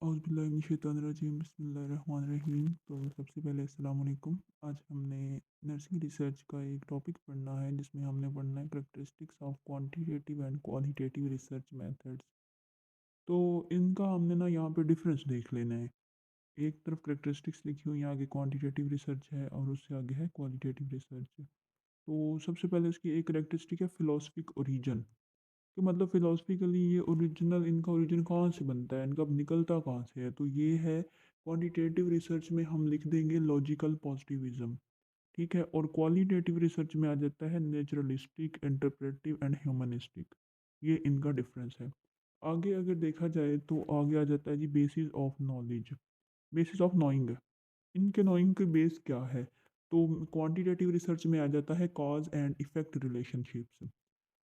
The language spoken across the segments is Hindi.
औज़ुबिल्लाहिमिनश्शैतानिर्रजीम बिस्मिल्लाहिर्रहमानिर्रहीम। तो सबसे पहले अस्सलाम वालेकुम। आज हमने नर्सिंग रिसर्च का एक टॉपिक पढ़ना है जिसमें हमने पढ़ना है characteristics of quantitative and qualitative research methods. तो इनका हमने ना यहाँ पे डिफरेंस देख लेना है। एक तरफ करैक्टरिस्टिक्स लिखी हुई है, आगे क्वांटिटेटिव रिसर्च है और उससे आगे है क्वालिटेटिव रिसर्च। तो सबसे पहले इसकी एक करैक्टरिस्टिक है फिलोसफिक ओरिजिन। कि मतलब फिलोसफिकली ये ओरिजिनल इनका ओरिजिन कहाँ से बनता है, इनका निकलता कहाँ से है। तो ये है क्वांटिटेटिव रिसर्च में हम लिख देंगे लॉजिकल पॉजिटिविज्म। ठीक है। और क्वालिटेटिव रिसर्च में आ जाता है नेचुरलिस्टिक, इंटरप्रेटिव एंड ह्यूमनिस्टिक। ये इनका डिफरेंस है। आगे अगर देखा जाए तो आगे आ जाता है जी basis of knowledge, basis of knowing. इनके नोइंग के बेस क्या है। तो क्वांटिटेटिव रिसर्च में आ जाता है कॉज एंड इफेक्ट रिलेशनशिप्स,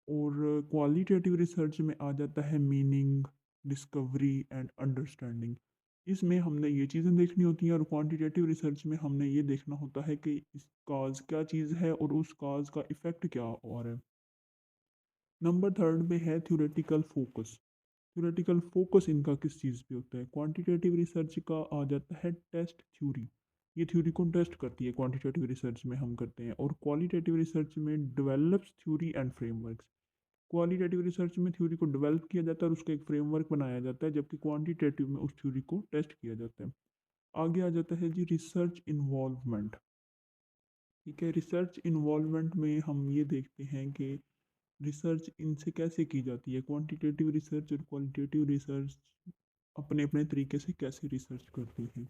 और क्वालिटेटिव रिसर्च में आ जाता है मीनिंग, डिस्कवरी एंड अंडरस्टैंडिंग। इसमें हमने ये चीज़ें देखनी होती हैं, और क्वांटिटेटिव रिसर्च में हमने ये देखना होता है कि इस काज क्या चीज़ है और उस काज का इफ़ेक्ट क्या और है। नंबर थर्ड पे है थ्योरेटिकल फोकस। थ्योरेटिकल फोकस इनका किस चीज़ पे होता है। क्वांटिटेटिव रिसर्च का आ जाता है टेस्ट थ्योरी। ये थ्योरी को टेस्ट करती है, क्वांटिटेटिव रिसर्च में हम करते हैं। और क्वालिटेटिव रिसर्च में develops theory and frameworks. Qualitative research में थ्योरी को डेवलप किया जाता है और उसका एक फ्रेमवर्क बनाया जाता है, जबकि क्वांटिटेटिव में उस थ्योरी को टेस्ट किया जाता है। आगे आ जाता है जी रिसर्च इन्वॉल्वमेंट। ठीक है। रिसर्च इन्वॉल्वमेंट में हम ये देखते हैं कि रिसर्च इनसे कैसे की जाती है। क्वांटिटेटिव रिसर्च और क्वालिटेटिव रिसर्च अपने अपने तरीके से कैसे रिसर्च करती हैं।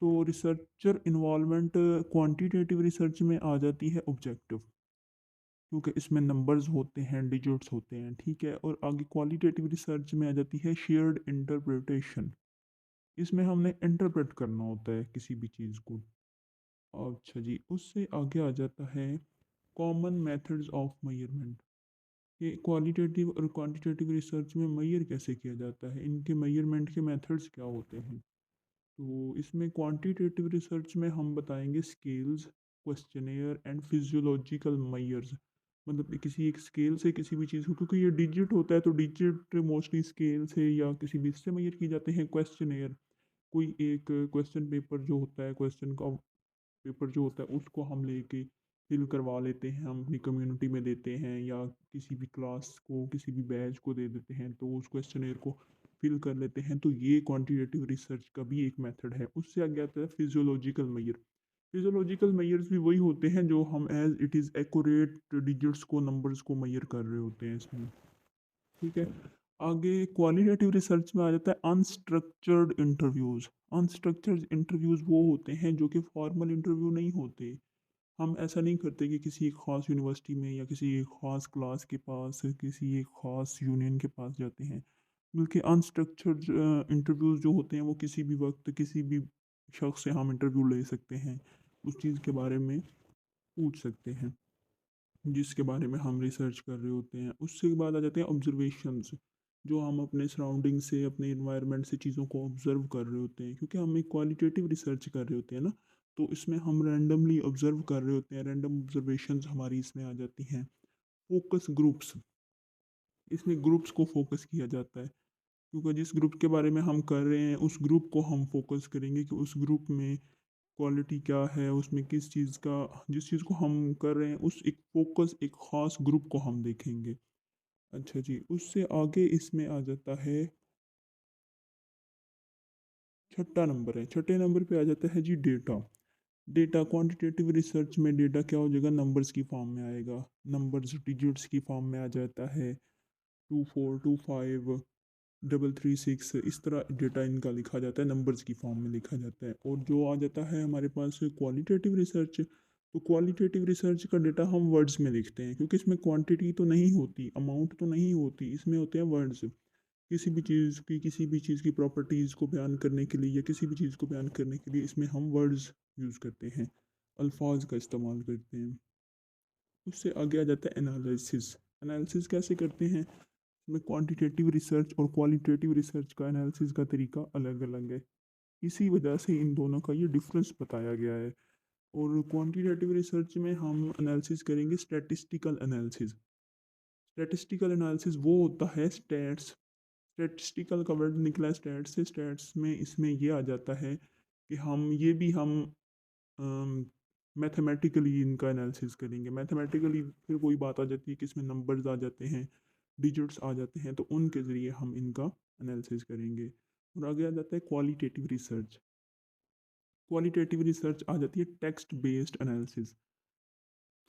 तो रिसर्चर इन्वॉल्वमेंट क्वांटिटेटिव रिसर्च में आ जाती है ऑब्जेक्टिव, क्योंकि इसमें नंबर्स होते हैं, डिजिट्स होते हैं। ठीक है। और आगे क्वालिटेटिव रिसर्च में आ जाती है शेयर्ड इंटरप्रिटेशन। इसमें हमने इंटरप्रेट करना होता है किसी भी चीज़ को। अच्छा जी, उससे आगे आ जाता है कॉमन मेथड्स ऑफ मेजरमेंट। ये क्वालिटेटिव और क्वांटिटेटिव रिसर्च में मेजर कैसे किया जाता है, इनके मेजरमेंट के मेथड्स क्या होते हैं। तो इसमें क्वांटिटेटिव रिसर्च में हम बताएंगे scales, questionnaire and physiological measures. मतलब कि किसी एक स्केल से किसी भी चीज़ को, क्योंकि ये डिजिट होता है तो डिजिट मोस्टली स्केल से या किसी भी इससे मेजर की जाते हैं। क्वेश्चनेयर कोई एक क्वेश्चन पेपर जो होता है, क्वेश्चन का पेपर जो होता है उसको हम लेके फिल करवा लेते हैं, हम अपनी कम्युनिटी में देते हैं या किसी भी क्लास को, किसी भी बैच को दे देते हैं, तो उस क्वेश्चनेयर को फिल कर लेते हैं। तो ये क्वांटिटेटिव रिसर्च का भी एक मेथड है। उससे आगे आता है फिजियोलॉजिकल मेजर। फिजियोलॉजिकल मेजर्स भी वही होते हैं जो हम as it is accurate digits को, नंबर्स को मेजर कर रहे होते हैं इसमें। ठीक है। आगे क्वालिटेटिव रिसर्च में आ जाता है अनस्ट्रक्चर्ड इंटरव्यूज़। अनस्ट्रक्चर्ड इंटरव्यूज़ वो होते हैं जो कि फॉर्मल इंटरव्यू नहीं होते। हम ऐसा नहीं करते कि किसी एक ख़ास यूनिवर्सिटी में या किसी एक ख़ास क्लास के पास, किसी एक ख़ास यूनियन के पास जाते हैं। बल्कि अनस्ट्रक्चर्ड इंटरव्यूज़ जो होते हैं वो किसी भी वक्त किसी भी शख्स से हम इंटरव्यू ले सकते हैं, उस चीज़ के बारे में पूछ सकते हैं जिसके बारे में हम रिसर्च कर रहे होते हैं। उससे बाद आ जाते हैं ऑब्जर्वेशंस, जो हम अपने सराउंडिंग से, अपने इन्वायरमेंट से चीज़ों को ऑब्जर्व कर रहे होते हैं, क्योंकि हम एक क्वालिटेटिव रिसर्च कर रहे होते हैं ना। तो इसमें हम रैंडमली ऑब्जर्व कर रहे होते हैं, रैंडम ऑब्जर्वेशंस हमारी इसमें आ जाती हैं। फोकस ग्रुप्स, इसमें ग्रुप्स को फोकस किया जाता है, क्योंकि जिस ग्रुप के बारे में हम कर रहे हैं उस ग्रुप को हम फोकस करेंगे कि उस ग्रुप में क्वालिटी क्या है, उसमें किस चीज़ का, जिस चीज़ को हम कर रहे हैं उस एक फोकस एक ख़ास ग्रुप को हम देखेंगे। अच्छा जी, उससे आगे इसमें आ जाता है छठा नंबर है। छठे नंबर पे आ जाता है जी डेटा। डेटा क्वांटिटेटिव रिसर्च में डेटा क्या हो जाएगा, नंबर्स की फॉर्म में आएगा। नंबर्स डिजिट्स की फॉर्म में आ जाता है। 2425 336 इस तरह डेटा इनका लिखा जाता है, नंबर्स की फॉर्म में लिखा जाता है। और जो आ जाता है हमारे पास क्वालिटेटिव रिसर्च, तो क्वालिटेटिव रिसर्च का डेटा हम वर्ड्स में लिखते हैं, क्योंकि इसमें क्वांटिटी तो नहीं होती, अमाउंट तो नहीं होती, इसमें होते हैं वर्ड्स। किसी भी चीज़ की प्रॉपर्टीज़ को बयान करने के लिए या किसी भी चीज़ को बयान करने के लिए इसमें हम वर्ड्स यूज़ करते हैं, अल्फाज का इस्तेमाल करते हैं। उससे आगे आ जाता है एनालिसिस। एनालिसिस कैसे करते हैं, में क्वांटिटेटिव रिसर्च और क्वालिटेटिव रिसर्च का एनालिसिस का तरीका अलग अलग है। इसी वजह से इन दोनों का ये डिफरेंस बताया गया है। और क्वांटिटेटिव रिसर्च में हम एनालिसिस करेंगे स्टैटिस्टिकल एनालिसिस। स्टैटिस्टिकल एनालिसिस वो होता है स्टैट्स, स्टैटिस्टिकल का वर्ड निकला स्टैट्स से, स्टैट्स में इसमें ये आ जाता है कि हम मैथमेटिकली इनका एनालिसिस करेंगे। मैथमेटिकली फिर वही बात आ जाती है कि इसमें नंबर्स आ जाते हैं, डिजिट्स आ जाते हैं, तो उनके ज़रिए हम इनका एनालिसिस करेंगे। और आगे आ जाता है क्वालिटेटिव रिसर्च। क्वालिटेटिव रिसर्च आ जाती है टेक्स्ट बेस्ड एनालिसिस।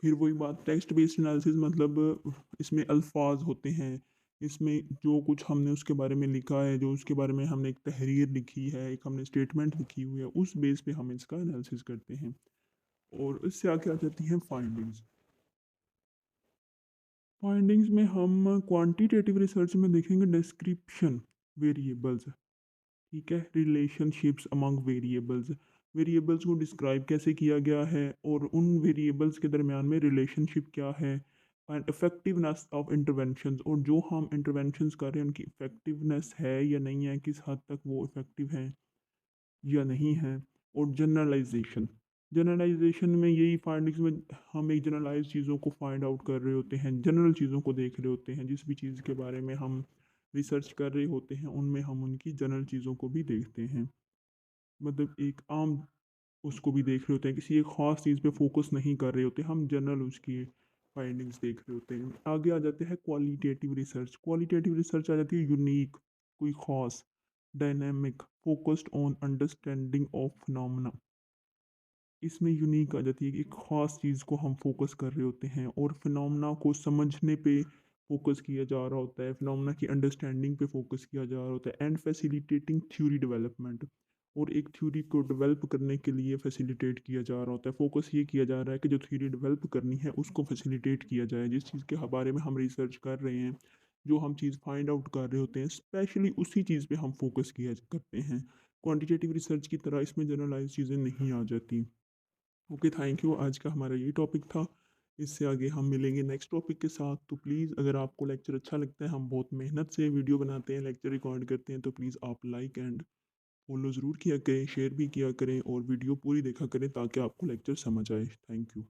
फिर वही बात, टेक्स्ट बेस्ड एनालिसिस मतलब इसमें अल्फाज होते हैं, इसमें जो कुछ हमने उसके बारे में लिखा है, जो उसके बारे में हमने एक तहरीर लिखी है, एक हमने स्टेटमेंट लिखी हुई है, उस बेस पे हम इसका एनालिसिस करते हैं। और इससे आगे आ जाती हैं फाइंडिंग्स। फाइंडिंग्स में हम क्वांटिटेटिव रिसर्च में देखेंगे डिस्क्रिप्शन वेरिएबल्स, ठीक है, रिलेशनशिप्स अमंग वेरिएबल्स, वेरिएबल्स को डिस्क्राइब कैसे किया गया है और उन वेरिएबल्स के दरमियान में रिलेशनशिप क्या है, एंड इफेक्टिवनेस ऑफ इंटरवेंशंस, और जो हम इंटरवेंशंस कर रहे हैं उनकी इफेक्टिवनेस है या नहीं है, किस हद तक वो इफेक्टिव हैं या नहीं है। और जनरलाइजेशन, जनरलाइजेशन में यही फाइंडिंग्स में हम एक जनरलाइज चीज़ों को फाइंड आउट कर रहे होते हैं, जनरल चीज़ों को देख रहे होते हैं, जिस भी चीज़ के बारे में हम रिसर्च कर रहे होते हैं उनमें हम उनकी जनरल चीज़ों को भी देखते हैं। मतलब एक आम उसको भी देख रहे होते हैं, किसी एक ख़ास चीज़ पे फोकस नहीं कर रहे होते, हम जनरल उसकी फाइंडिंग्स देख रहे होते हैं। आगे आ जाते हैं क्वालिटेटिव रिसर्च। क्वालिटेटिव रिसर्च आ जाती है यूनिक, कोई ख़ास, dynamic, focused on understanding of phenomena. इसमें यूनिक आ जाती है कि एक ख़ास चीज़ को हम फोकस कर रहे होते हैं और फिनोमेना को समझने पे फोकस किया जा रहा होता है, फिनोमेना की अंडरस्टैंडिंग पे फोकस किया जा रहा होता है, एंड फैसिलिटेटिंग थ्योरी डेवलपमेंट, और एक थ्योरी को डेवलप करने के लिए फैसिलिटेट किया जा रहा होता है। फोकस ये किया जा रहा है कि जो थ्योरी डेवलप करनी है उसको फैसिलिटेट किया जाए, जिस चीज़ के बारे में हम रिसर्च कर रहे हैं, जो हम चीज़ फाइंड आउट कर रहे होते हैं, स्पेशली उसी चीज़ पे हम फोकस किया करते हैं। क्वांटिटेटिव रिसर्च की तरह इसमें जनरलाइज चीज़ें नहीं आ जाती। Okay, thank you. आज का हमारा ये टॉपिक था। इससे आगे हम मिलेंगे नेक्स्ट टॉपिक के साथ। तो प्लीज़ अगर आपको लेक्चर अच्छा लगता है, हम बहुत मेहनत से वीडियो बनाते हैं, लेक्चर रिकॉर्ड करते हैं, तो प्लीज़ आप लाइक एंड फॉलो ज़रूर किया करें, शेयर भी किया करें और वीडियो पूरी देखा करें ताकि आपको लेक्चर समझ आए। Thank you.